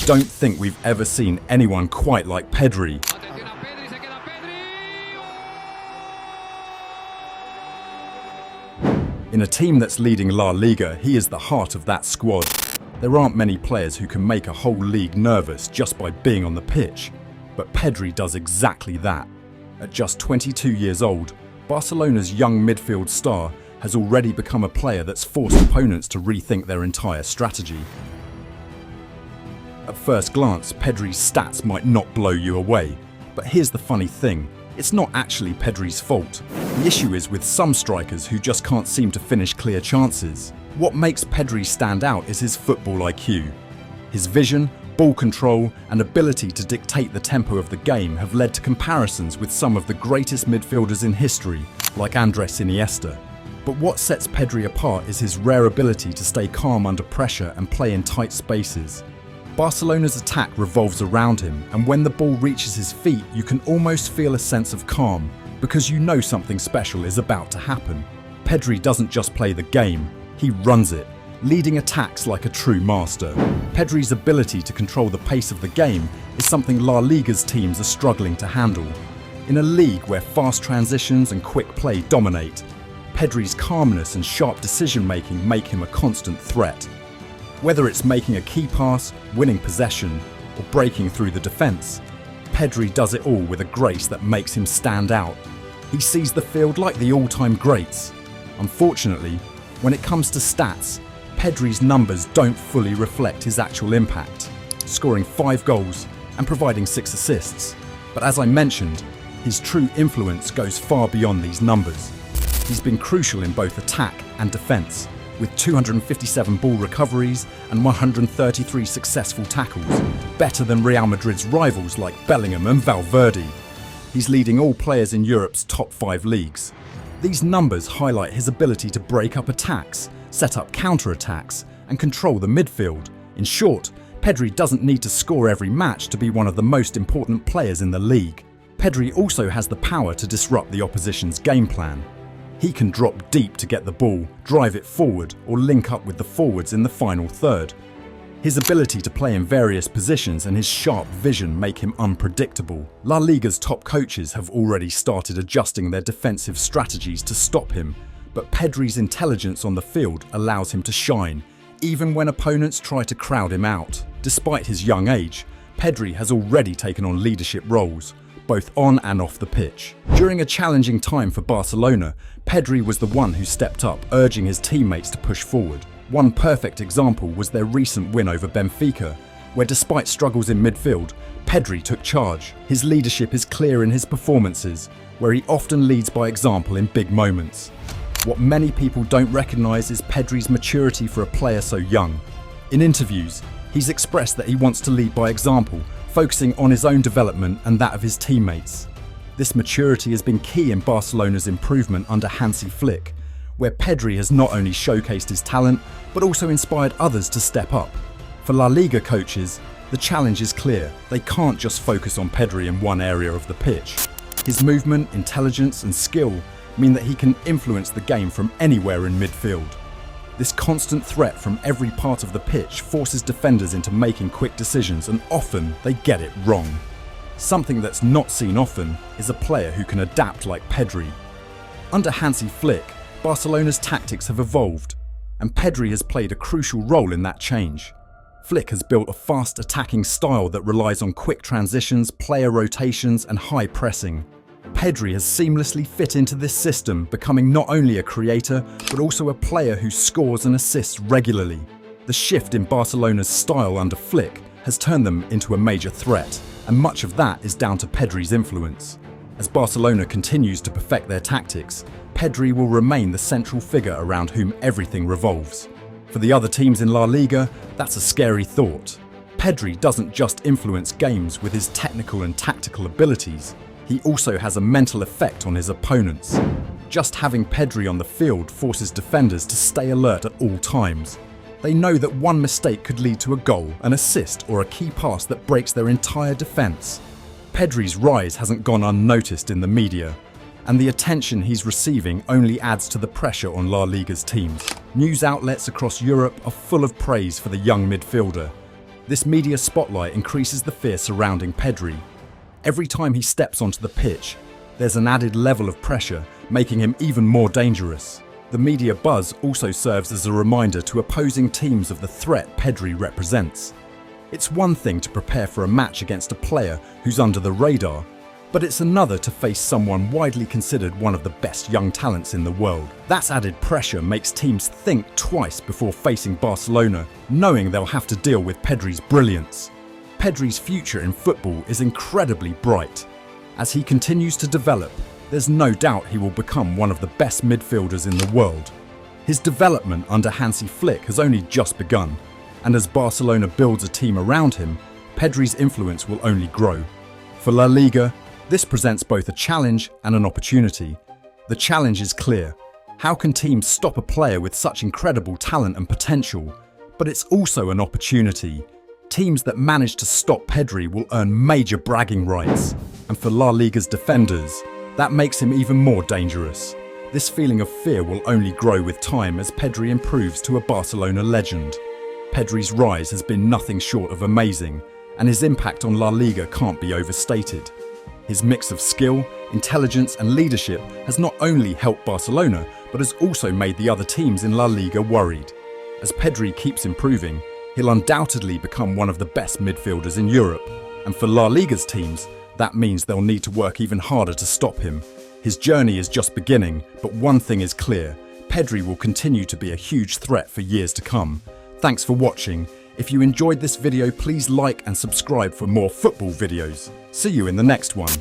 don't think we've ever seen anyone quite like Pedri. In a team that's leading La Liga, he is the heart of that squad. There aren't many players who can make a whole league nervous just by being on the pitch, but Pedri does exactly that. At just 22 years old, Barcelona's young midfield star has already become a player that's forced opponents to rethink their entire strategy. At first glance, Pedri's stats might not blow you away, but here's the funny thing. It's not actually Pedri's fault. The issue is with some strikers who just can't seem to finish clear chances. What makes Pedri stand out is his football IQ. His vision, ball control, and ability to dictate the tempo of the game have led to comparisons with some of the greatest midfielders in history, like Andres Iniesta. But what sets Pedri apart is his rare ability to stay calm under pressure and play in tight spaces. Barcelona's attack revolves around him, and when the ball reaches his feet, you can almost feel a sense of calm, because you know something special is about to happen. Pedri doesn't just play the game, he runs it, leading attacks like a true master. Pedri's ability to control the pace of the game is something La Liga's teams are struggling to handle. In a league where fast transitions and quick play dominate, Pedri's calmness and sharp decision-making make him a constant threat. Whether it's making a key pass, winning possession, or breaking through the defence, Pedri does it all with a grace that makes him stand out. He sees the field like the all-time greats. Unfortunately, when it comes to stats, Pedri's numbers don't fully reflect his actual impact, scoring 5 goals and providing 6 assists. But as I mentioned, his true influence goes far beyond these numbers. He's been crucial in both attack and defence, with 257 ball recoveries and 133 successful tackles, better than Real Madrid's rivals like Bellingham and Valverde. He's leading all players in Europe's top 5 leagues. These numbers highlight his ability to break up attacks, set up counter-attacks, and control the midfield. In short, Pedri doesn't need to score every match to be one of the most important players in the league. Pedri also has the power to disrupt the opposition's game plan. He can drop deep to get the ball, drive it forward, or link up with the forwards in the final third. His ability to play in various positions and his sharp vision make him unpredictable. La Liga's top coaches have already started adjusting their defensive strategies to stop him, but Pedri's intelligence on the field allows him to shine, even when opponents try to crowd him out. Despite his young age, Pedri has already taken on leadership roles, both on and off the pitch. During a challenging time for Barcelona, Pedri was the one who stepped up, urging his teammates to push forward. One perfect example was their recent win over Benfica, where despite struggles in midfield, Pedri took charge. His leadership is clear in his performances, where he often leads by example in big moments. What many people don't recognise is Pedri's maturity for a player so young. In interviews, he's expressed that he wants to lead by example, focusing on his own development and that of his teammates. This maturity has been key in Barcelona's improvement under Hansi Flick, where Pedri has not only showcased his talent, but also inspired others to step up. For La Liga coaches, the challenge is clear. They can't just focus on Pedri in one area of the pitch. His movement, intelligence, and skill mean that he can influence the game from anywhere in midfield. This constant threat from every part of the pitch forces defenders into making quick decisions, and often they get it wrong. Something that's not seen often is a player who can adapt like Pedri. Under Hansi Flick, Barcelona's tactics have evolved, and Pedri has played a crucial role in that change. Flick has built a fast attacking style that relies on quick transitions, player rotations, and high pressing. Pedri has seamlessly fit into this system, becoming not only a creator, but also a player who scores and assists regularly. The shift in Barcelona's style under Flick has turned them into a major threat, and much of that is down to Pedri's influence. As Barcelona continues to perfect their tactics, Pedri will remain the central figure around whom everything revolves. For the other teams in La Liga, that's a scary thought. Pedri doesn't just influence games with his technical and tactical abilities, he also has a mental effect on his opponents. Just having Pedri on the field forces defenders to stay alert at all times. They know that one mistake could lead to a goal, an assist, or a key pass that breaks their entire defence. Pedri's rise hasn't gone unnoticed in the media, and the attention he's receiving only adds to the pressure on La Liga's teams. News outlets across Europe are full of praise for the young midfielder. This media spotlight increases the fear surrounding Pedri. Every time he steps onto the pitch, there's an added level of pressure, making him even more dangerous. The media buzz also serves as a reminder to opposing teams of the threat Pedri represents. It's one thing to prepare for a match against a player who's under the radar, but it's another to face someone widely considered one of the best young talents in the world. That added pressure makes teams think twice before facing Barcelona, knowing they'll have to deal with Pedri's brilliance. Pedri's future in football is incredibly bright. As he continues to develop, there's no doubt he will become one of the best midfielders in the world. His development under Hansi Flick has only just begun, and as Barcelona builds a team around him, Pedri's influence will only grow. For La Liga, this presents both a challenge and an opportunity. The challenge is clear. How can teams stop a player with such incredible talent and potential? But it's also an opportunity. Teams that manage to stop Pedri will earn major bragging rights. And for La Liga's defenders, that makes him even more dangerous. This feeling of fear will only grow with time as Pedri improves to a Barcelona legend. Pedri's rise has been nothing short of amazing, and his impact on La Liga can't be overstated. His mix of skill, intelligence and leadership has not only helped Barcelona, but has also made the other teams in La Liga worried. As Pedri keeps improving, he'll undoubtedly become one of the best midfielders in Europe. And for La Liga's teams, that means they'll need to work even harder to stop him. His journey is just beginning, but one thing is clear: Pedri will continue to be a huge threat for years to come. Thanks for watching. If you enjoyed this video, please like and subscribe for more football videos. See you in the next one.